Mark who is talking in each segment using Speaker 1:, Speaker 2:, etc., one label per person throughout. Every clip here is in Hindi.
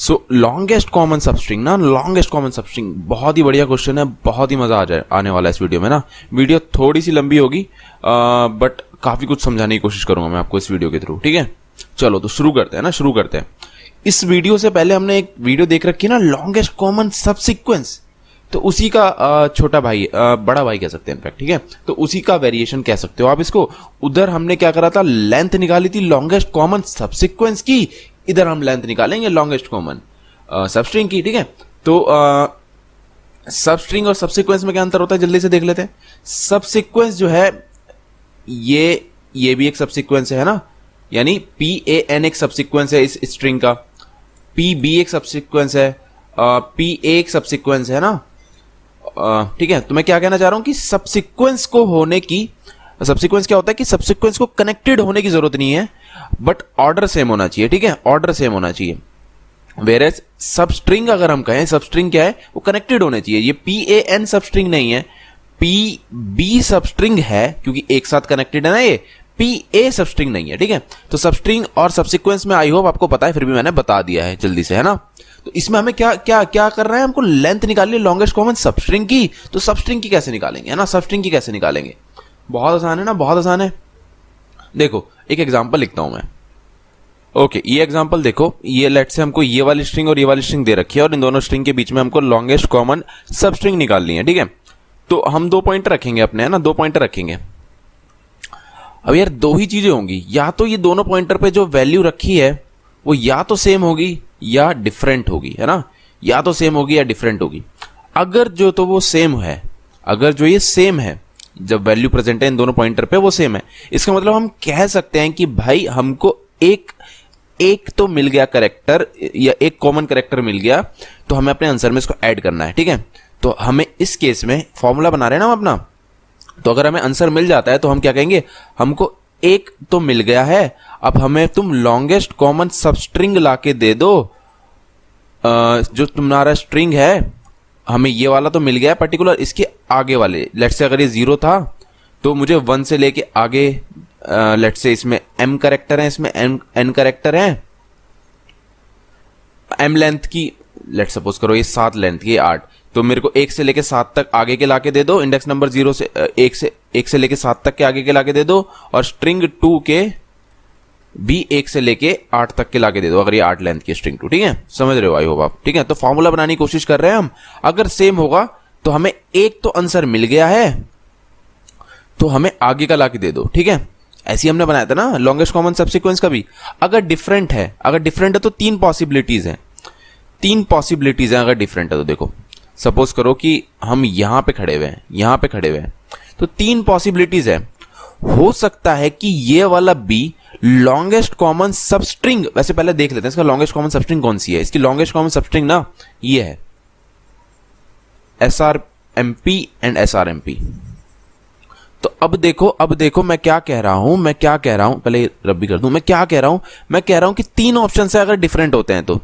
Speaker 1: सो लॉन्गेस्ट कॉमन सबस्ट्रिंग ना, लॉन्गेस्ट कॉमन सबस्ट्रिंग बहुत ही बढ़िया क्वेश्चन है, बहुत ही मजा आने वाला है इस वीडियो में ना। वीडियो थोड़ी सी लंबी होगी बट काफी कुछ समझाने की कोशिश करूंगा मैं आपको इस वीडियो के थ्रू, ठीक है। चलो तो शुरू करते हैं ना, शुरू करते हैं। इस वीडियो से पहले हमने एक वीडियो देख रखी है ना, लॉन्गेस्ट कॉमन सबसीक्वेंस, तो उसी का छोटा भाई, बड़ा भाई कह सकते हैं इनफैक्ट, ठीक है। तो उसी का वेरिएशन कह सकते हो आप इसको। उधर हमने क्या करा था, लेंथ निकाली थी लॉन्गेस्ट कॉमन सबसीक्वेंस की, इधर हम लेंथ निकालेंगे लॉन्गेस्ट कॉमन सबस्ट्रिंग की, ठीक है। तो सबस्ट्रिंग और सबसीक्वेंस में क्या अंतर होता है जल्दी से देख लेते हैं। सबसीक्वेंस जो है ये भी एक सबसीक्वेंस है ना, यानी PAN एक सबसीक्वेंस है इस स्ट्रिंग का, PB एक सबसीक्वेंस है, PA एक सबसीक्वेंस है ना, ठीक है। तो मैं क्या कहना चाह रहा हूं कि सबसीक्वेंस को होने की, सबसीक्वेंस क्या होता है कि सबसीक्वेंस को कनेक्टेड होने की जरूरत नहीं है, बट ऑर्डर सेम होना चाहिए, ठीक है, ऑर्डर सेम होना चाहिए। वेरेज सबस्ट्रिंग अगर हम कहें, सबस्ट्रिंग क्या है, वो कनेक्टेड होने चाहिए। ये PAN सबस्ट्रिंग नहीं है, PB सबस्ट्रिंग है, क्योंकि एक साथ कनेक्टेड है ना, ये PA सबस्ट्रिंग नहीं है, ठीक है। तो सबस्ट्रिंग और सबसीक्वेंस में आई होप आपको पता है, फिर भी मैंने बता दिया है जल्दी से, है ना। तो इसमें हमें क्या क्या क्या कर रहे हैं, हमको लेंथ निकालनी है लॉन्गेस्ट कॉमन सबस्ट्रिंग की। तो सबस्ट्रिंग की कैसे निकालेंगे, है ना, सबस्ट्रिंग की कैसे निकालेंगे, बहुत आसान है ना, बहुत आसान है। देखो एक एग्जांपल लिखता हूं मैं, ओके। ये एग्जांपल देखो, ये लेट से हमको ये वाली स्ट्रिंग और ये वाली स्ट्रिंग दे रखी है, और इन दोनों स्ट्रिंग के बीच में हमको लॉन्गेस्ट कॉमन सबस्ट्रिंग निकालनी है, ठीक है। तो हम 2 पॉइंटर रखेंगे अपने, है ना, 2 पॉइंटर रखेंगे। अब यार 2 ही चीजें होंगी, या तो ये दोनों पॉइंटर पे जो वैल्यू रखी है वो या तो सेम होगी या डिफरेंट होगी, है ना, या तो सेम होगी या डिफरेंट होगी। अगर जो तो वो सेम है, अगर जो ये सेम है, जब वैल्यू प्रेजेंट है इन दोनों पॉइंटर पे वो सेम है, इसका मतलब हम कह सकते हैं कि भाई हमको एक तो मिल गया करेक्टर, या एक कॉमन करेक्टर मिल गया, तो हमें अपने आंसर में इसको ऐड करना है, ठीक है। तो हमें इस केस में फॉर्मूला बना रहे हैं ना हम अपना, तो अगर हमें आंसर मिल जाता है तो हम क्या कहेंगे, हमको एक तो मिल गया है, अब हमें तुम लॉन्गेस्ट कॉमन सबस्ट्रिंग लाके दे दो। जो तुम्हारा स्ट्रिंग है, हमें ये वाला तो मिल गया है पर्टिकुलर, इसके आगे वाले, लेट्स से अगर ये 0 था तो मुझे 1 से लेके आगे, लेट्स से इसमें M करेक्टर है, इसमें N करेक्टर है, M लेंथ की, लेट्स सपोज करो ये 7 लेंथ की, 8, तो मेरे को 1 से लेके 7 तक आगे के लाके दे दो, इंडेक्स नंबर 0 से 1 से लेके 7 तक के आगे के लाके दे दो, और स्ट्रिंग 2 के भी 1 से लेके 8 तक के लाके दे दो, अगर ये 8 लेंथ की स्ट्रिंग 2, ठीक है, समझ रहे हो आई होप आप, ठीक है। तो फॉर्मूला बनाने की कोशिश कर रहे हैं हम, अगर सेम होगा तो हमें एक तो आंसर मिल गया है, तो हमें आगे का लाके दे दो, ठीक है। ऐसे ही हमने बनाया था ना लॉन्गेस्ट कॉमन सबसीक्वेंस का भी। अगर डिफरेंट है, तो 3 पॉसिबिलिटीज हैं, 3 पॉसिबिलिटीज हैं अगर डिफरेंट है तो। देखो सपोज करो कि हम यहां पे खड़े हुए हैं, यहां पे खड़े हुए हैं, तो 3 पॉसिबिलिटीज है। हो सकता है कि ये वाला B लॉन्गेस्ट कॉमन सबस्ट्रिंग, वैसे पहले देख लेते हैं इसका लॉन्गेस्ट कॉमन सबस्ट्रिंग कौन सी है। इसकी लॉन्गेस्ट कॉमन सबस्ट्रिंग ना ये है SRMP एंड SRMP। तो अब देखो मैं क्या कह रहा हूं, पहले रब भी कर दूं, मैं क्या कह रहा हूं कि 3 ऑप्शन है अगर डिफरेंट होते हैं तो।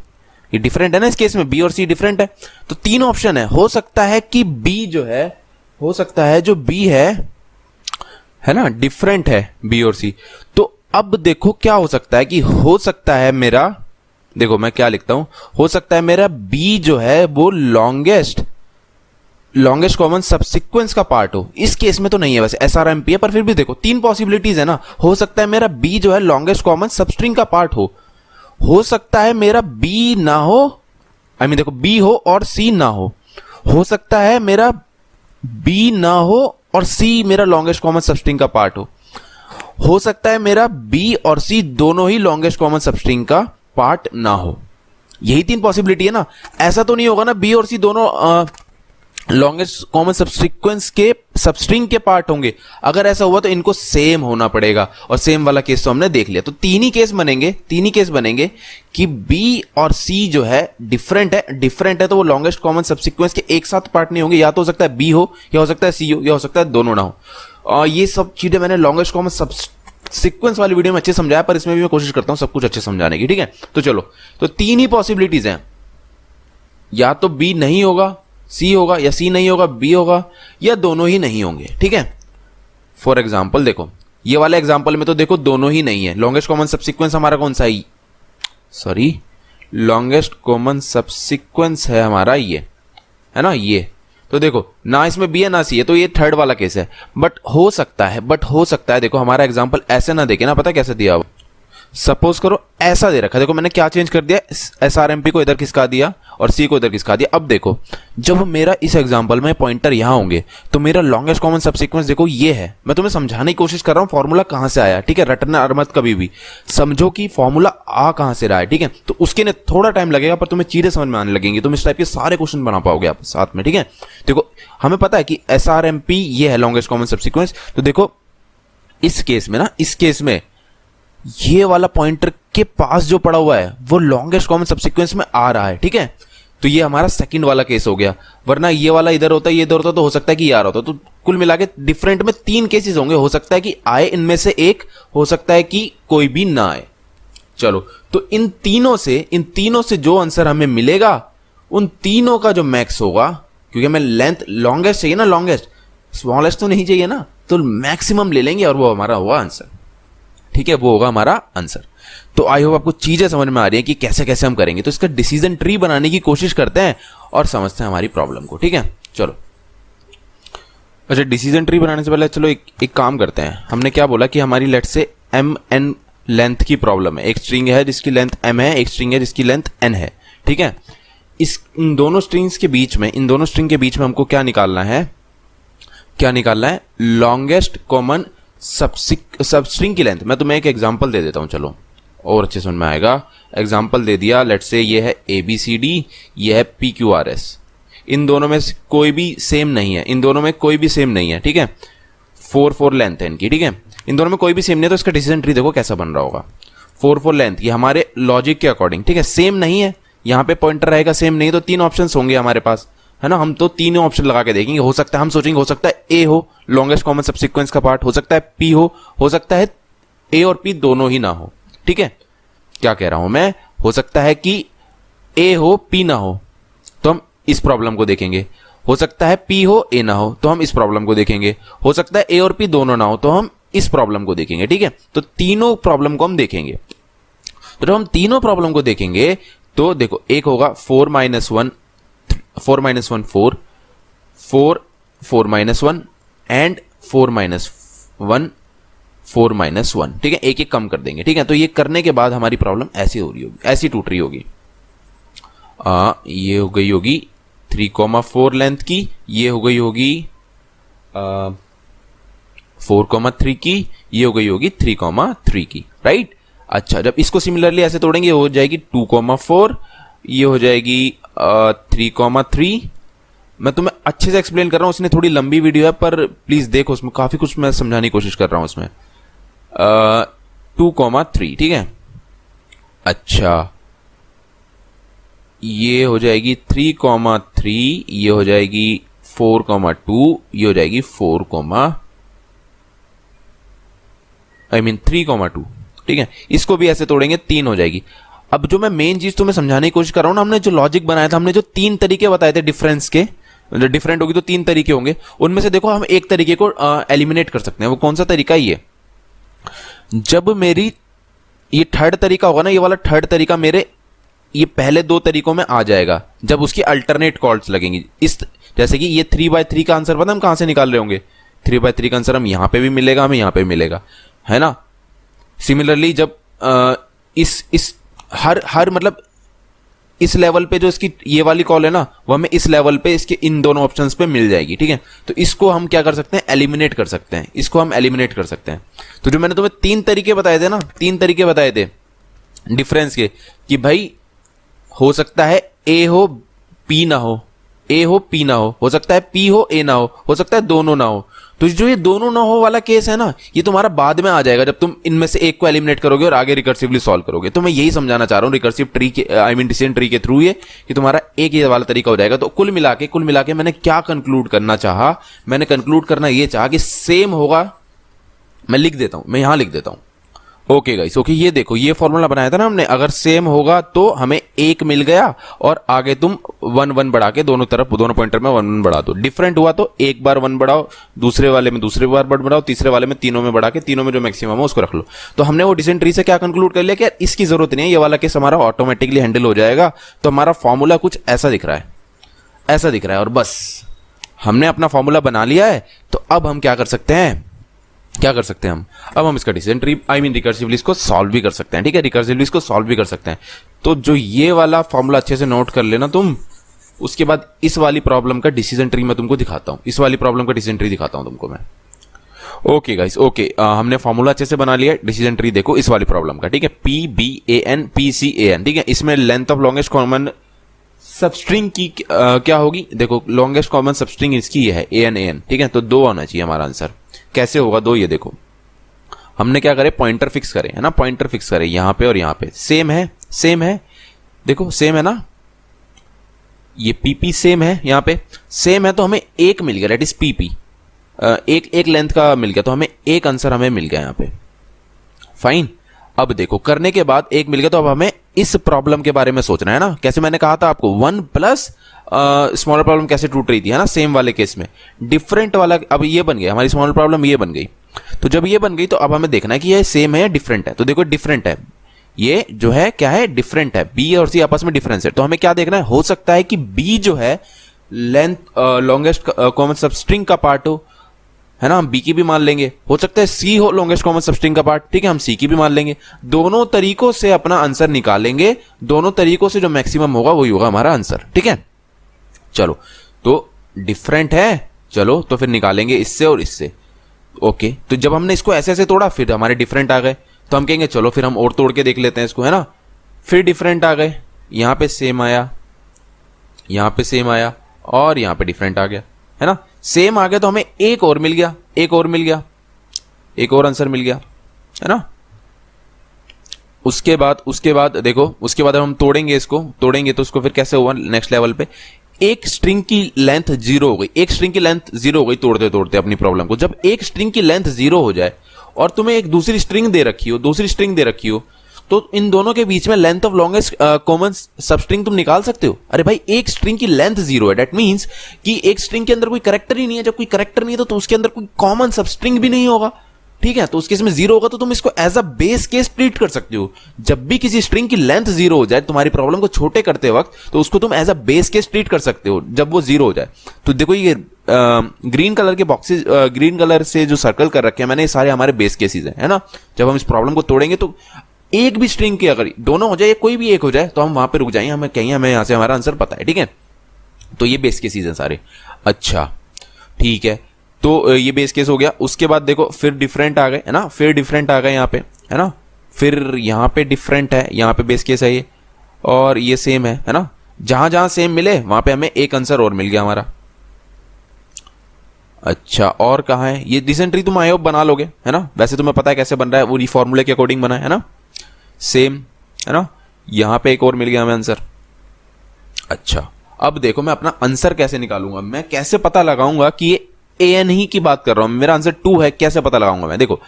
Speaker 1: ये डिफरेंट है ना, इस केस में B और C डिफरेंट है, तो 3 ऑप्शन है। हो सकता है कि B जो है, हो सकता है जो B है ना, डिफरेंट है B और C। तो अब देखो क्या हो सकता है कि, हो सकता है मेरा, देखो मैं क्या लिखता हूं, हो सकता है मेरा B जो है वो लॉन्गेस्ट कॉमन सबसीक्वेंस का पार्ट हो। इस केस में तो नहीं है, वैसे SRMP है, पर फिर भी देखो 3 पॉसिबिलिटीज है ना। हो सकता है मेरा B जो है लॉन्गेस्ट कॉमन सबस्ट्रिंग का पार्ट हो सकता है मेरा B ना हो, आई मीन देखो B हो और C ना हो सकता है मेरा B ना हो और C मेरा लॉन्गेस्ट कॉमन सबस्ट्रिंग का पार्ट हो सकता है मेरा B और C दोनों ही लॉन्गेस्ट कॉमन सबस्ट्रिंग का पार्ट ना हो। यही 3 पॉसिबिलिटी है ना। ऐसा तो नहीं होगा ना B और C दोनों लॉन्गेस्ट कॉमन सबसीक्वेंस के सबस्ट्रिंग के पार्ट होंगे। अगर ऐसा हुआ तो इनको सेम होना पड़ेगा, और सेम वाला केस तो हमने देख लिया। तो 3 ही केस बनेंगे कि B और C जो है डिफरेंट है तो वो लॉन्गेस्ट कॉमन सबसीक्वेंस के एक साथ पार्ट नहीं होंगे। या तो हो सकता है B हो, या हो सकता है C हो, या हो सकता है दोनों ना हो। और ये सब चीजें मैंने लॉन्गेस्ट कॉमन सबसीक्वेंस वाली वीडियो में अच्छे समझाया, पर इसमें भी मैं कोशिश करता हूं सब कुछ अच्छे समझाने की, ठीक है। तो चलो, तो 3 ही पॉसिबिलिटीज हैं, या तो B नहीं होगा, C होगा, या C नहीं होगा, B होगा, या दोनों ही नहीं होंगे, ठीक है। फॉर एग्जाम्पल देखो, ये वाले एग्जाम्पल में तो देखो दोनों ही नहीं है। लॉन्गेस्ट कॉमन सबसीक्वेंस हमारा कौन सा है, लॉन्गेस्ट कॉमन सब्सिक्वेंस है हमारा ये, है ना, ये। तो देखो ना इसमें बी है ना सी है, तो ये थर्ड वाला केस है। बट हो सकता है देखो हमारा एग्जांपल ऐसे ना देखे ना, पता कैसे दिया हुआ, सपोज करो ऐसा दे रखा है। देखो मैंने क्या चेंज कर दिया, SRMP को इधर खिसका दिया और C को इधर खिसका दिया। अब देखो जब मेरा इस एग्जांपल में पॉइंटर यहां होंगे तो मेरा लॉन्गेस्ट कॉमन सब्सिक्वेंस देखो ये है। मैं तुम्हें समझाने की कोशिश कर रहा हूं फॉर्मूला कहां से आया, ठीक है। रटना अरमत कभी भी, समझो कि फॉर्मूला आ कहां से रहा है, ठीक है। तो उसके लिए थोड़ा टाइम लगेगा पर तुम्हें चीजें समझ में आने लगेंगी, तुम इस टाइप के सारे क्वेश्चन बना पाओगे आप साथ में, ठीक है। देखो हमें पता है कि SRMP ये है लॉन्गेस्ट कॉमन सब्सिक्वेंस। तो देखो इस केस में ना, इस केस में ये वाला पॉइंटर के पास जो पड़ा हुआ है वो लॉन्गेस्ट कॉमन सब्सिक्वेंस में आ रहा है, ठीक है। तो ये हमारा सेकंड वाला केस हो गया, वरना ये वाला इधर होता, ये इधर होता तो हो सकता है कि ये आ रहा होता। तो कुल मिला के डिफरेंट में 3 केसेस होंगे, हो सकता है कि आए इनमें से एक, हो सकता है कि कोई भी ना आए। चलो तो इन तीनों से जो आंसर हमें मिलेगा उन तीनों का जो मैक्स होगा, क्योंकि हमें लेंथ लॉन्गेस्ट चाहिए ना, लॉन्गेस्ट, स्मॉलेस्ट तो नहीं चाहिए ना, तो मैक्सिमम ले लेंगे और वो हमारा हुआ आंसर, ठीक है, वो होगा हमारा आंसर। तो आई होप आपको चीजें समझ में आ रही है कि कैसे कैसे हम करेंगे। तो इसका डिसीजन ट्री बनाने की कोशिश करते हैं और समझते हैं हमारी प्रॉब्लम को, ठीक है। चलो अच्छा, डिसीजन ट्री बनाने से पहले चलो एक काम करते हैं। हमने क्या बोला कि हमारी लेट से MN लेंथ की प्रॉब्लम है। एक स्ट्रिंग है जिसकी लेंथ M है, एक स्ट्रिंग है जिसकी लेंथ N है, ठीक है। इन दोनों स्ट्रिंग के बीच में हमको क्या निकालना है, लॉन्गेस्ट कॉमन सबस्ट्रिंग की लेंथ। मैं तुम्हें एक एग्जांपल दे देता हूं, चलो और अच्छे समझ में आएगा। एग्जांपल दे दिया, लेट्स से ये है ABCD, ये है PQRS। इन दोनों में कोई भी सेम नहीं है, ठीक है। 4 लेंथ है इनकी, ठीक है। इन दोनों में कोई भी सेम नहीं है, तो इसका डिसीजन ट्री देखो कैसा बन रहा होगा। 4 लेंथ, ये हमारे लॉजिक के अकॉर्डिंग, ठीक है, सेम नहीं है। यहां पे पॉइंटर रहेगा सेम नहीं, तो 3 ऑप्शन होंगे हमारे पास, है ना। हम तो तीनों ऑप्शन लगा के देखेंगे। हो सकता है हम सोचेंगे, हो सकता है A हो लॉन्गेस्ट कॉमन सब्सिक्वेंस का पार्ट, हो सकता है P हो सकता है A और P दोनों ही ना हो, ठीक है। क्या कह रहा हूं मैं, हो सकता है कि A हो P ना हो, तो हम इस प्रॉब्लम को देखेंगे। हो सकता है P हो A ना हो, तो हम इस प्रॉब्लम को देखेंगे। हो सकता है A और P दोनों ना हो, तो हम इस प्रॉब्लम को देखेंगे, ठीक है। तो तीनों प्रॉब्लम को हम देखेंगे। तो जब हम तीनों प्रॉब्लम को देखेंगे तो देखो एक होगा 4 - 1 4 -1 एंड 4 - 1 4 - 1, ठीक है। एक एक कम कर देंगे, ठीक है। तो ये करने के बाद हमारी प्रॉब्लम ऐसी हो रही होगी, ऐसी टूट रही होगी। ये हो गई होगी 3,4 लेंथ की, ये हो गई होगी 4,3 की, ये हो गई होगी 3,3 की, राइट। अच्छा, जब इसको सिमिलरली ऐसे तोड़ेंगे हो जाएगी 2,4, ये हो जाएगी 3,3। मैं तुम्हें अच्छे से एक्सप्लेन कर रहा हूं, उसने थोड़ी लंबी वीडियो है पर प्लीज देखो, उसमें काफी कुछ मैं समझाने की कोशिश कर रहा हूं उसमें। 2,3, ठीक है। अच्छा, ये हो जाएगी 3,3, ये हो जाएगी 4,2, ये हो जाएगी 3,2, ठीक है। इसको भी ऐसे तोड़ेंगे 3 हो जाएगी। अब जो मैं मेन चीज तुम्हें समझाने की कोशिश कर रहा हूं ना, हमने जो लॉजिक बनाया था, हमने जो 3 तरीके बताए थे डिफरेंस के, डिफरेंट होगी तो 3 तरीके होंगे, उनमें से देखो हम एक तरीके को एलिमिनेट कर सकते हैं। वो कौन सा तरीका है, ये जब मेरी ये थर्ड तरीका होगा ना, ये वाला थर्ड तरीका मेरे ये पहले 2 तरीकों में आ जाएगा जब उसकी अल्टरनेट कॉल्स लगेंगी। इस जैसे कि ये 3/3 का आंसर पता हम कहां से निकाल रहे होंगे, 3/3 का आंसर हम यहां पे भी मिलेगा, हमें यहां पे भी मिलेगा, है ना। सिमिलरली जब इस हर मतलब इस लेवल पे जो इसकी ये वाली कॉल है ना, वो हमें इस लेवल पे इसके इन दोनों ऑप्शंस पे मिल जाएगी, ठीक है। तो इसको हम क्या कर सकते हैं, एलिमिनेट कर सकते हैं, इसको हम एलिमिनेट कर सकते हैं। तो जो मैंने तुम्हें 3 तरीके बताए थे ना, 3 तरीके बताए थे डिफरेंस के, कि भाई हो सकता है A हो P ना हो, A हो P ना हो सकता है P हो A ना हो सकता है दोनों ना हो। तो जो ये दोनों ना हो वाला केस है ना, ये तुम्हारा बाद में आ जाएगा जब तुम इनमें से एक को एलिमिनेट करोगे और आगे रिकर्सिवली सॉल्व करोगे। तो मैं यही समझाना चाह रहा हूं रिकर्सिव ट्री के, डिसीजन ट्री के थ्रू, ये कि तुम्हारा एक ये वाला तरीका हो जाएगा। तो कुल मिला के मैंने क्या कंक्लूड करना चाहा, मैंने कंक्लूड करना ये चाहा कि सेम होगा। मैं लिख देता हूं, मैं यहां लिख देता हूं, ओके गाइस, ओके, ये देखो ये फॉर्मूला बनाया था ना हमने, अगर सेम होगा तो हमें एक मिल गया और आगे तुम 1 1 बढ़ा के दोनों तरफ दोनों पॉइंटर में 1 1 बढ़ा दो। डिफरेंट हुआ तो एक बार 1 बढ़ाओ, दूसरे वाले में दूसरे बार बढ़ाओ, तीसरे वाले में तीनों में बढ़ा के तीनों में जो मैक्सिमम है उसको रख लो। तो हमने वो डिसेंट्री से क्या कंक्लूड कर लिया कि यार इसकी जरूरत नहीं है, ये वाला केस हमारा ऑटोमेटिकली हैंडल हो जाएगा। तो हमारा फॉर्मूला कुछ ऐसा दिख रहा है, ऐसा दिख रहा है, और बस हमने अपना फॉर्मूला बना लिया है। तो अब हम क्या कर सकते हैं, क्या कर सकते हैं अब हम इसका डिसेंट्री रिकर्सिवली इसको सॉल्व भी कर सकते हैं। ठीक है, रिकर्सिवली इसको सॉल्व भी कर सकते हैं। तो जो ये वाला फॉर्मूला अच्छे से नोट कर लेना तुम, उसके बाद इस वाली प्रॉब्लम का डिसीजन ट्री मैं तुमको दिखाता हूं, इस वाली प्रॉब्लम का डिसीजन ट्री दिखाता हूं तुमको मैं। ओके गाइस, ओके, हमने फॉर्मूला अच्छे से बना लिया है। डिसीजन ट्री देखो इस वाली प्रॉब्लम का, ठीक है, PBAN PCAN, ठीक है। इसमें length of longest common substring की क्या होगी, देखो लॉन्गेस्ट कॉमन सबस्ट्रिंग इसकी ये है AN, ठीक है। तो 2 आना चाहिए हमारा आंसर। कैसे होगा 2, ये देखो हमने क्या करे, पॉइंटर फिक्स करे, है ना, पॉइंटर फिक्स करे यहां पे और यहां पे। सेम है, सेम है, देखो सेम है ना, ये PP सेम है, यहां पे सेम है, तो हमें एक मिल गया, दैट इज PP, एक लेंथ का मिल गया, तो हमें एक आंसर हमें मिल गया यहां पे। फाइन। अब देखो करने के बाद एक मिल गया, तो अब हमें इस प्रॉब्लम के बारे में सोचना है ना। कैसे, मैंने कहा था आपको 1 प्लस स्मॉलर प्रॉब्लम कैसे टूट रही थी, है ना, सेम वाले केस में। डिफरेंट वाला अब ये बन गया, हमारी स्मॉलर प्रॉब्लम ये बन गई। तो जब ये बन गई तो अब हमें देखना है कि ये सेम है या डिफरेंट है। तो देखो डिफरेंट है, ये जो है क्या है, डिफरेंट है। बी और सी आपस में डिफरेंस है। तो हमें क्या देखना है, हो सकता है कि बी जो है लेंथ लॉन्गेस्ट कॉमन सबस्ट्रिंग का पार्ट हो, है ना, हम बी की भी मान लेंगे। हो सकता है सी हो लॉन्गेस्ट कॉमन सबस्ट्रिंग का पार्ट, ठीक है, हम सी की भी मान लेंगे। दोनों तरीकों से अपना आंसर निकालेंगे, दोनों तरीकों से जो मैक्सिमम होगा वही होगा हमारा आंसर, ठीक है। चलो, तो डिफरेंट है, चलो तो फिर निकालेंगे इससे और इससे। ओके, तो जब हमने इसको ऐसे ऐसे तोड़ा फिर हमारे डिफरेंट आ गए, तो हम कहेंगे चलो फिर हम और तोड़ के देख लेते हैं इसको, है ना। फिर डिफरेंट आ गए, यहां पे सेम आया, यहां पे सेम आया और यहां पे डिफरेंट आ गया, है ना। सेम आ गया तो हमें एक और मिल गया, एक और मिल गया, एक और आंसर मिल गया, है ना। उसके बाद देखो, उसके बाद हम तोड़ेंगे इसको, तोड़ेंगे तो उसको फिर कैसे हुआ नेक्स्ट लेवल पे, एक स्ट्रिंग की लेंथ 0 हो गई, एक स्ट्रिंग की लेंथ 0 हो गई तोड़ते तोड़ते अपनी प्रॉब्लम को। जब एक स्ट्रिंग की लेंथ 0 हो जाए और तुम्हें एक दूसरी स्ट्रिंग दे रखी हो, दूसरी स्ट्रिंग दे रखी हो, तो इन दोनों के बीच में length of longest common substring तुम निकाल सकते हो। अरे भाई, एक स्ट्रिंग की लेंथ 0 है, दैट मींस कि एक स्ट्रिंग के अंदर कोई कैरेक्टर ही नहीं है। जब कोई कैरेक्टर नहीं है तो उसके अंदर कोई कॉमन सबस्ट्रिंग भी नहीं होगा, ठीक है। तो उस केस में 0 होगा तो तुम इसको as a base case treat कर सकते हो। जब भी किसी स्ट्रिंग की लेंथ 0 हो जाए तुम्हारी प्रॉब्लम को छोटे करते वक्त, तो उसको तुम as a base case treat कर सकते हो जब वो 0 हो जाए। तो देखो ये ग्रीन कलर के बॉक्सेस, ग्रीन कलर से जो सर्कल कर रखे हैं मैंने, ये सारे हमारे बेस केसेस हैं, है ना। जब हम इस प्रॉब्लम को तोड़ेंगे तो एक भी स्ट्रिंग की अगर दोनों हो जाए, कोई भी एक हो जाए, तो हम वहां पे रुक जाएंगे, हमें कहीं हमें यहां से हमारा आंसर पता है, ठीक है। तो ये बेस केसेस हैं सारे। अच्छा, ठीक है, तो ये बेस केस हो गया। उसके बाद देखो फिर डिफरेंट आ गए, है ना, फिर डिफरेंट आ गए यहाँ पे, है ना। फिर यहाँ पे डिफरेंट है, यहाँ पे बेस केस है ये, और ये सेम है ना। जहां जहां सेम मिले वहां पे हमें एक आंसर और मिल गया हमारा। अच्छा, और कहाँ है ये डिसेंट्री, तुम आई होप बना लोगे, है ना। वैसे तुम्हें पता है कैसे बन रहा है, वो फॉर्मूले के अकॉर्डिंग बना है ना, सेम, है ना। यहां पे एक और मिल गया हमें आंसर। अच्छा, अब देखो मैं अपना आंसर कैसे निकालूंगा, मैं कैसे पता लगाऊंगा कि ये AN ही की बात कर रहा हूं, मेरा आंसर 2 है, कैसे पता लगाऊंगा मैं। देखो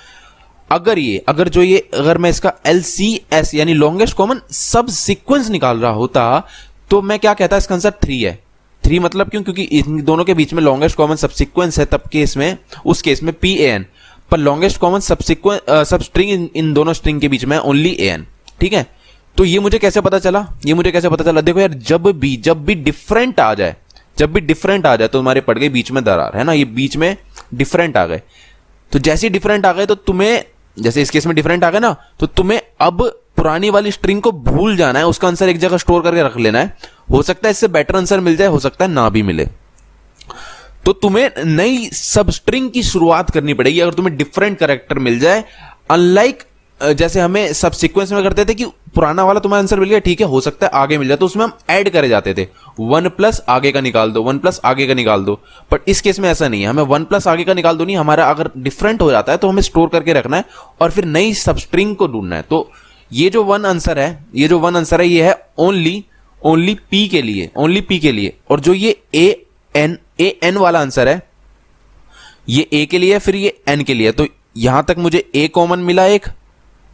Speaker 1: अगर मैं इसका LCS यानी लॉन्गेस्ट कॉमन सब सीक्वेंस निकाल रहा होता तो मैं क्या कहता, इसका आंसर 3 है। 3 मतलब क्यों, क्योंकि इन दोनों के बीच में लॉन्गेस्ट कॉमन सब सीक्वेंस है, तब केस में उस केस में PAN, पर longest common sub string in दोनों स्ट्रिंग के बीच में ओनली AN, ठीक है। तो ये मुझे कैसे पता चला, ये मुझे कैसे पता चला, देखो यार, जब भी डिफरेंट आ जाए, जब भी डिफरेंट आ जाए तो हमारे पड़ गई बीच में दरार, है ना। ये बीच में डिफरेंट आ गए, तो जैसे ही डिफरेंट आ गए तो तुम्हें, जैसे इस केस में डिफरेंट आ गए ना, तो तुम्हें अब पुरानी वाली स्ट्रिंग को भूल जाना है, उसका आंसर एक जगह स्टोर करके रख लेना है। हो सकता है इससे बेटर आंसर मिल जाए, हो सकता है ना भी मिले, तो तुम्हें नई सब स्ट्रिंग की शुरुआत करनी पड़ेगी अगर तुम्हें डिफरेंट कैरेक्टर मिल जाए। अनलाइक जैसे हमें सब सीक्वेंस में करते थे कि पुराना वाला तुम्हें आंसर मिल गया, ठीक है, हो सकता है आगे मिल जाए, तो उसमें हम ऐड करे जाते थे, 1 प्लस आगे का निकाल दो, 1 प्लस आगे का निकाल दो। बट इस केस में ऐसा नहीं है, हमें 1 प्लस आगे का निकाल दो नहीं, हमारा अगर डिफरेंट हो जाता है तो हमें स्टोर करके रखना है और फिर नई सब स्ट्रिंग को ढूंढना है। तो ये जो 1 आंसर है, ये है ओनली पी के लिए, ओनली पी के लिए। और जो ये एन वाला आंसर है, ये ए के लिए, फिर ये एन के लिए। तो यहां तक मुझे ए कॉमन मिला एक,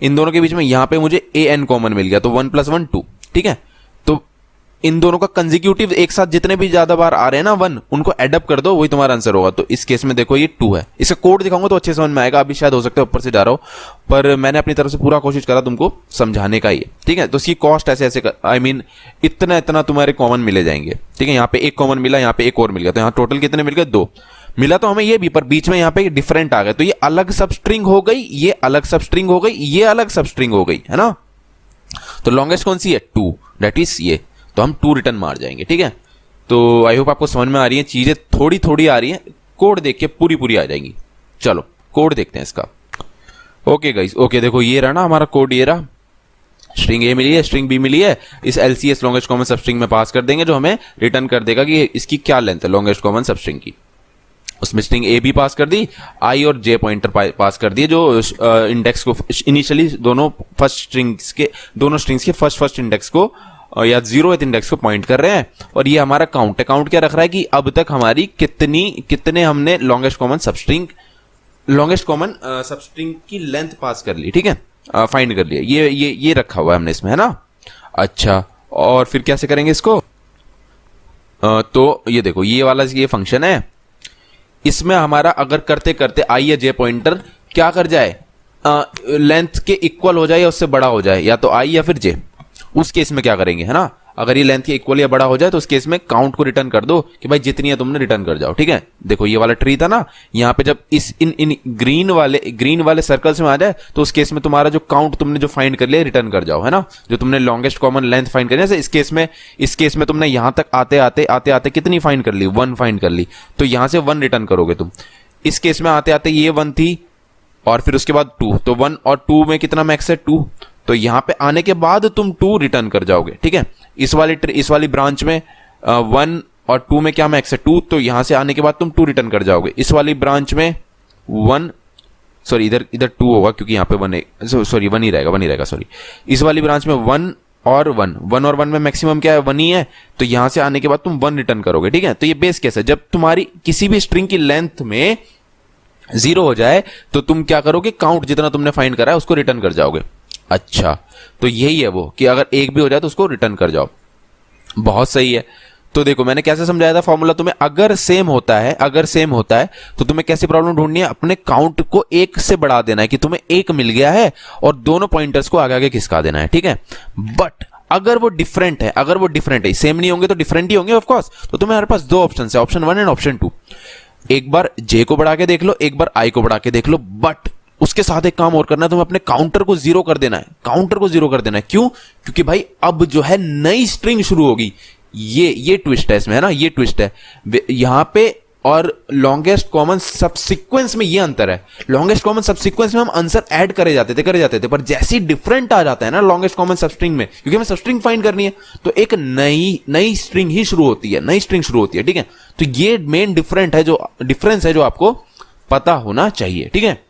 Speaker 1: इन दोनों के बीच में यहां पे मुझे ए एन कॉमन मिल गया, तो 1 + 1 2, ठीक है। तो इन दोनों का कंसेक्यूटिव एक साथ जितने भी ज्यादा बार आ रहे हैं ना 1, उनको एडअप कर दो, वही तुम्हारा आंसर होगा। तो इस केस में देखो ये 2 है। इसका कोड दिखाऊंगा तो अच्छे समझ में आएगा। अभी शायद हो सकता है ऊपर से जा रहा हो, पर मैंने अपनी तरफ से पूरा कोशिश करा तुमको समझाने का ही है, ठीक है। तो इसकी कॉस्ट ऐसे ऐसे आई मीन इतना इतना तुम्हारे कॉमन मिले जाएंगे, ठीक है। यहाँ पे एक कॉमन मिला, यहाँ पे एक और मिल गया, तो यहाँ टोटल कितने मिल गए? 2 मिला तो हमें ये भी, पर बीच में यहाँ पे डिफरेंट आ गया, तो ये अलग सब स्ट्रिंग हो गई, ये अलग सब स्ट्रिंग हो गई, ये अलग सब स्ट्रिंग हो गई, है ना। तो लॉन्गेस्ट कौन सी है? 2, दैट इज ये। तो हम 2 रिटर्न मार जाएंगे, ठीक है। तो आई होप आपको समझ में आ रही है, चीजें थोड़ी थोड़ी आ रही हैं, कोड देख के पूरी पूरी आ जाएंगी। चलो कोड देखते हैं इसका। ओके गाइस, ओके देखो ये रहा ना हमारा कोड, ये रहा। स्ट्रिंग ए मिली है, स्ट्रिंग बी मिली है, इस एलसीएस लॉन्गेस्ट कॉमन सबस्ट्रिंग में पास कर देंगे, जो हमें रिटर्न कर देगा कि इसकी क्या लेंथ है लॉन्गेस्ट कॉमन सबस्ट्रिंग की। उसमें स्ट्रिंग ए भी पास कर दी, आई और जे पॉइंटर पास कर दिए, जो इंडेक्स को इनिशियली दोनों स्ट्रिंग्स के फर्स्ट इंडेक्स को या 0th इंडेक्स को पॉइंट कर रहे हैं। और ये हमारा काउंट है। काउंट क्या रख रहा है कि अब तक हमारी कितने हमने लॉन्गेस्ट कॉमन सबस्ट्रिंग की लेंथ पास कर ली, ठीक है, फाइंड कर लिया। ये रखा हुआ है हमने इसमें, है ना। अच्छा, और फिर कैसे करेंगे इसको? तो ये देखो ये वाला ये फंक्शन है, इसमें हमारा अगर करते करते आई या जे पॉइंटर क्या कर जाए, लेंथ के इक्वल हो जाए या उससे बड़ा हो जाए, या तो आई या फिर जे, उस केस में क्या करेंगे, है ना। अगर ये लेंथ के इक्वल या बड़ा हो जाए तो उस केस में काउंट को रिटर्न कर दो कि भाई जितनी है तुमने रिटर्न कर जाओ, ठीक है। देखो ये वाला ट्री था ना, यहाँ पे जब इन ग्रीन वाले सर्कल्स में आ जाए तो उस केस में तुम्हारा जो काउंट तुमने जो फाइंड कर लिया रिटर्न कर जाओ, है ना। जो तुमने लॉन्गेस्ट कॉमन लेंथ फाइंड कर लिया, इस केस में तुमने यहां तक आते आते कितनी फाइंड कर ली? 1 फाइंड कर ली, तो यहां से 1 रिटर्न करोगे तुम। इस केस में आते आते ये 1 थी और फिर उसके बाद 2, तो 1 और 2 में कितना मैक्स है? 2। तो यहां पे आने के बाद तुम 2 रिटर्न कर जाओगे, ठीक है। इस वाली ब्रांच में 1 और 2 में क्या मैक्स है? 2, तो यहां से आने के बाद तुम 2 रिटर्न कर जाओगे। इस वाली ब्रांच में 1, सॉरी इधर 2 होगा क्योंकि यहां पे 1 है, सॉरी 1 ही रहेगा, सॉरी। इस वाली ब्रांच में 1 और 1 में मैक्सिमम क्या है? 1 ही है, तो यहां से आने के बाद तुम 1 रिटर्न करोगे, ठीक है। तो ये बेस केस है, जब तुम्हारी किसी भी स्ट्रिंग की लेंथ में 0 हो जाए तो तुम क्या करोगे? काउंट जितना तुमने फाइंड करा है उसको रिटर्न कर जाओगे। अच्छा, तो यही है वो कि अगर एक भी हो जाए तो उसको रिटर्न कर जाओ। बहुत सही है। तो देखो मैंने कैसे समझाया था फॉर्मूला तुम्हें, अगर सेम होता है तो तुम्हें कैसी प्रॉब्लम ढूंढनी है? अपने काउंट को 1 से बढ़ा देना है कि तुम्हें 1 मिल गया है और दोनों पॉइंटर्स को आगे आगे खिसका देना है, ठीक है। बट अगर वो डिफरेंट है, सेम नहीं होंगे तो डिफरेंट ही होंगे ऑफ कोर्स, तो तुम्हारे पास 2 ऑप्शन है, ऑप्शन 1 एंड ऑप्शन 2। एक बार जे को बढ़ा के देख लो, एक बार आई को बढ़ा के देख लो, बट उसके साथ एक काम और करना है, तुम्हें अपने काउंटर को 0 कर देना है। क्यों? क्योंकि भाई अब जो है नई स्ट्रिंग शुरू होगी। ये ट्विस्ट है इसमें, है ना, ये ट्विस्ट है यहां पे। और लॉन्गेस्ट कॉमन सबसीक्वेंस में ये अंतर है। लॉन्गेस्ट कॉमन सबसीक्वेंस में हम आंसर ऐड करे जाते थे, पर जैसे डिफरेंट आ जाता है ना लॉन्गेस्ट कॉमन सबस्ट्रिंग में, क्योंकि हमें सबस्ट्रिंग फाइंड करनी है, तो एक नई स्ट्रिंग ही शुरू होती है, ठीक है। तो ये मेन डिफरेंस है जो आपको पता होना चाहिए, ठीक है।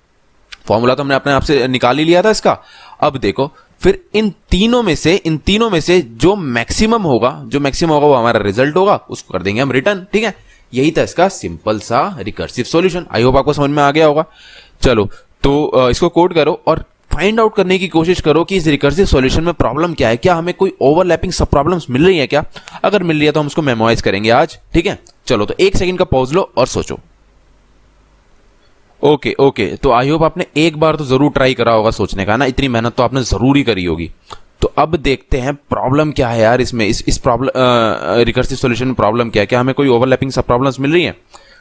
Speaker 1: फॉर्मूला तो हमने अपने आप से निकाल ही लिया था इसका। अब देखो फिर इन तीनों में से जो मैक्सिमम होगा वो हमारा रिजल्ट होगा, उसको कर देंगे हम रिटर्न, ठीक है। यही था इसका सिंपल सा रिकर्सिव सॉल्यूशन। आई होप आपको समझ में आ गया होगा। चलो तो इसको कोड करो और फाइंड आउट करने की कोशिश करो कि इस रिकर्सिव सॉल्यूशन में प्रॉब्लम क्या है, क्या हमें कोई ओवरलैपिंग सब प्रॉब्लम्स मिल रही है क्या। अगर मिल रही है तो हम उसको मेमोराइज करेंगे आज, ठीक है। चलो तो 1 सेकंड का पॉज लो और सोचो। ओके, तो आई होप आपने एक बार तो जरूर ट्राई करा होगा सोचने का ना, इतनी मेहनत तो आपने जरूर ही करी होगी। तो अब देखते हैं प्रॉब्लम क्या है यार इसमें, इस प्रॉब्लम रिकर्सिव सॉल्यूशन में प्रॉब्लम क्या है, क्या हमें कोई ओवरलैपिंग सब प्रॉब्लम्स मिल रही हैं।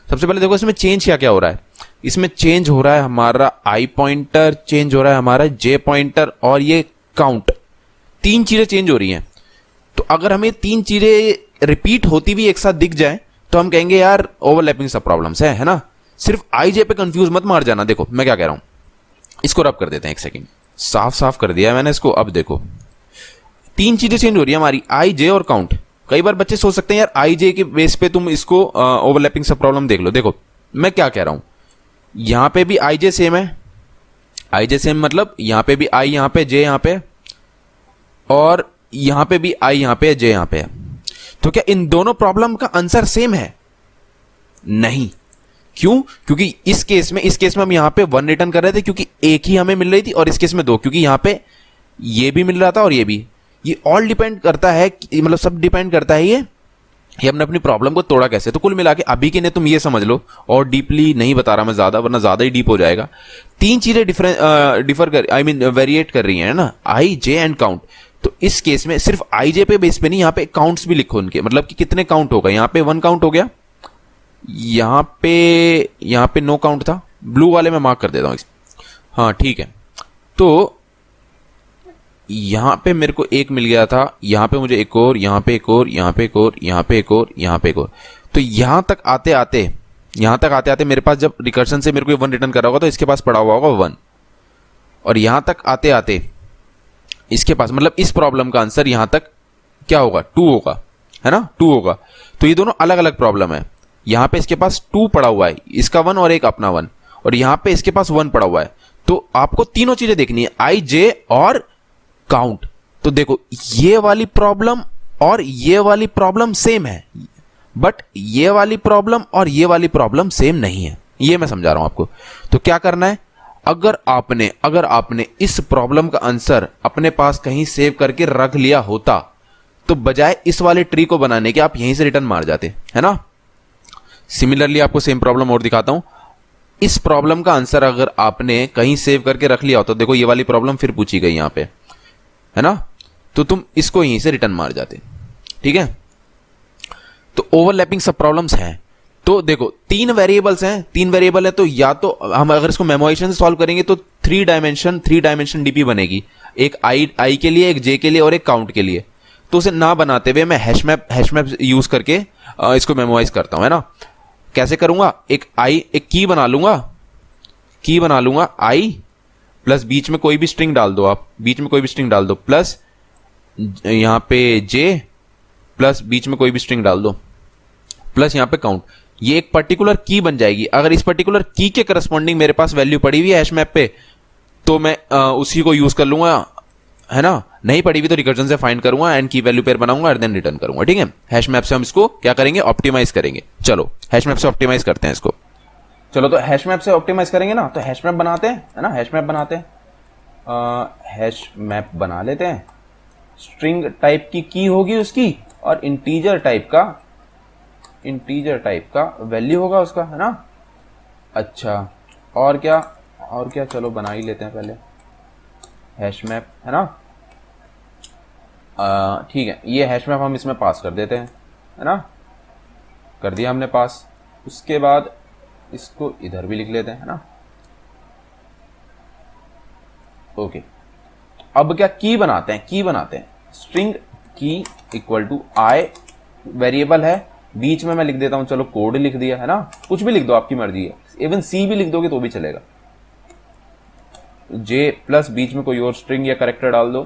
Speaker 1: सबसे पहले देखो इसमें चेंज क्या हो रहा है। इसमें चेंज हो रहा है हमारा आई पॉइंटर, चेंज हो रहा है हमारा जे पॉइंटर और ये काउंट, 3 चीजें चेंज हो रही हैं। तो अगर हमें 3 चीजें रिपीट होती भी एक साथ दिख जाए तो हम कहेंगे यार ओवरलैपिंग सब प्रॉब्लम्स है ना। सिर्फ आई जे पे कंफ्यूज मत मार जाना। देखो मैं क्या कह रहा हूं, इसको रब कर देते हैं 1 सेकंड। साफ कर दिया है मैंने इसको। अब देखो 3 चीजें चेंज हो रही है हमारी, आई जे और काउंट। कई बार बच्चे सोच सकते हैं यार आई जे के बेस पे तुम इसको ओवरलैपिंग सब प्रॉब्लम देख लो। देखो मैं क्या कह रहा हूं, यहां पे भी आई जे सेम है, आई जे सेम मतलब यहां पे भी आई यहां पे जे यहां पे, और यहां पे भी आई यहां पे जे यहां पे। तो क्या इन दोनों प्रॉब्लम का आंसर सेम है? नहीं। क्यों? क्योंकि इस केस में हम यहाँ पे 1 रिटर्न कर रहे थे क्योंकि एक ही हमें मिल रही थी, और इस केस में 2 क्योंकि यहाँ पे ये भी मिल रहा था और ये भी। ये ऑल डिपेंड करता है, मतलब सब डिपेंड करता है ये हमने अपनी प्रॉब्लम को तोड़ा कैसे। तो कुल मिला के अभी के लिए तुम ये समझ लो, और डीपली नहीं बता रहा मैं ज्यादा, वरना ज्यादा ही डीप हो जाएगा। 3 चीजें डिफर कर, आई मीन वेरिएट कर रही है ना, आई, जे एंड काउंट। तो इस केस में सिर्फ आई जे पे बेस पे नहीं, यहाँ पे काउंट्स भी लिखो उनके, मतलब कि कितने काउंट होगा। यहाँ पे 1 काउंट हो गया, यहाँ पे नो काउंट था, ब्लू वाले में मार्क कर देता हूं। हाँ ठीक है, तो यहां पे मेरे को 1 मिल गया था, यहां पे मुझे एक और, यहां पे एक और, यहां पे एक और, यहां पे एक और, यहां पे एक और। तो यहां तक आते आते मेरे पास जब रिकर्शन से मेरे को 1 रिटर्न करा होगा तो इसके पास पड़ा हुआ होगा 1, और यहां तक आते आते इसके पास, मतलब इस प्रॉब्लम का आंसर यहां तक क्या होगा, 2 होगा, है ना, 2 होगा। तो ये दोनों अलग अलग प्रॉब्लम है। यहां पे इसके पास 2 पड़ा हुआ है, इसका 1 और एक अपना 1, और यहां पे इसके पास 1 पड़ा हुआ है। तो आपको तीनों चीजें देखनी है, आई, जे और काउंट। तो देखो ये वाली प्रॉब्लम और ये वाली प्रॉब्लम सेम है, बट ये वाली प्रॉब्लम और ये वाली प्रॉब्लम सेम नहीं है, ये मैं समझा रहा हूं आपको। तो क्या करना है, अगर आपने इस प्रॉब्लम का आंसर अपने पास कहीं सेव करके रख लिया होता तो बजाय इस वाले ट्री को बनाने के आप यहीं से रिटर्न मार जाते, है ना। सिमिलरली आपको सेम प्रॉब्लम और दिखाता हूं। इस प्रॉब्लम का आंसर अगर आपने कहीं सेव करके रख लिया हो तो देखो ये वाली प्रॉब्लम फिर पूछी गई यहां पे, है ना, तो तुम इसको यहीं से रिटर्न मार जाते, ठीक है। तो ओवरलैपिंग सब प्रॉब्लम्स हैं। तो देखो 3 वेरिएबल्स हैं, 3 वेरिएबल है, तो या तो हम अगर इसको मेमोराइजेशन से सॉल्व करेंगे तो 3 डायमेंशन डीपी बनेगी, एक आई के लिए, एक जे के लिए और एक काउंट के लिए। तो उसे ना बनाते हुए मैं हैश मैप यूज करके इसको मेमोराइज करता हूं, है ना। कैसे करूंगा, एक की बना लूंगा आई प्लस बीच में कोई भी स्ट्रिंग डाल दो, आप बीच में कोई भी स्ट्रिंग डाल दो, प्लस यहां पे जे प्लस बीच में कोई भी स्ट्रिंग डाल दो, प्लस यहां पे काउंट। ये एक पर्टिकुलर की बन जाएगी। अगर इस पर्टिकुलर की के करस्पॉन्डिंग मेरे पास वैल्यू पड़ी हुई है हैश मैप पे तो मैं उसी को यूज कर लूंगा, है ना। नहीं पड़ी हुई तो रिकर्जन से फाइंड करूंगा एंड की वैल्यू पेयर बनाऊंगा और देन रिटर्न करूंगा, ठीक है। हैश मैप से हम इसको क्या करेंगे, ऑप्टिमाइज करेंगे। चलो हैश मैप से ऑप्टिमाइज करते हैं इसको। चलो तो हैश मैप से ऑप्टिमाइज करेंगे ना, तो हैश मैप बनाते हैं, है ना, हैश मैप बनाते हैं। हैश मैप बना लेते हैं। स्ट्रिंग टाइप की होगी उसकी, और इंटीजर टाइप का वैल्यू होगा उसका, है ना। अच्छा और क्या चलो बना ही लेते हैं पहले हैश मैप, है ना। ठीक है, ये हैश मैप हम इसमें पास कर देते हैं, है ना। कर दिया हमने पास। उसके बाद इसको इधर भी लिख लेते हैं, है ना। ओके, अब क्या की बनाते हैं, स्ट्रिंग की इक्वल टू आई वेरिएबल है, बीच में मैं लिख देता हूं, चलो कोड लिख दिया, है ना। कुछ भी लिख दो, आपकी मर्जी है, इवन सी भी लिख दोगे तो भी चलेगा। जे प्लस बीच में कोई और स्ट्रिंग या कैरेक्टर डाल दो,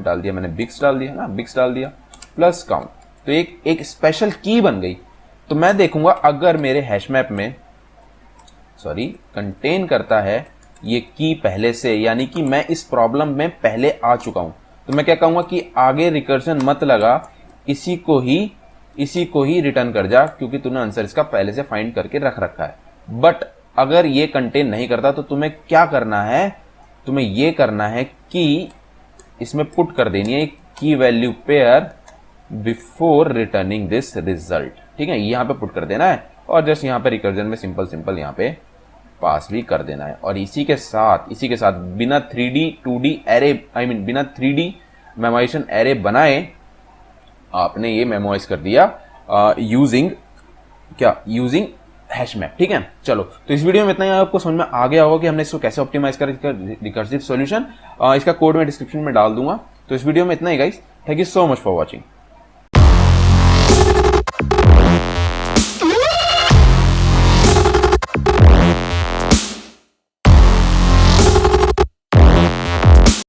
Speaker 1: डाल दिया मैंने, बिक्स डाल दिया, है ना, बिक्स डाल दिया, प्लस काउंट। तो एक स्पेशल की बन गई। तो मैं देखूंगा अगर मेरे हैश मैप में कंटेन करता है ये की पहले से, यानी कि मैं इस प्रॉब्लम में पहले आ चुका हूं, तो मैं क्या कहूंगा कि आगे रिकर्जन मत लगा, इसी को ही रिटर्न कर जा, क्योंकि तूने आंसर इसका पहले से फाइंड करके रख रखा है। बट अगर ये कंटेन नहीं करता तो तुम्हें क्या करना है, तुम्हें ये करना है कि इसमें पुट कर देनी है की value pair before returning this result, ठीक है। यहां पे पुट कर देना है और जस्ट यहां पे रिकर्जन में सिंपल यहां पे पास भी कर देना है। और इसी के साथ बिना 3D 2D array, I mean बिना 3D मेमोराइजेशन एरे बनाए आपने ये मेमोराइज कर दिया यूजिंग हैश मैप, ठीक है। चलो तो इस वीडियो में इतना ही, आपको समझ में आ गया होगा कि हमने इसको कैसे ऑप्टिमाइज कर रिकर्सिव सॉल्यूशन। इसका कोड मैं डिस्क्रिप्शन में डाल दूंगा। तो इस वीडियो में इतना ही guys, thank you so much for watching.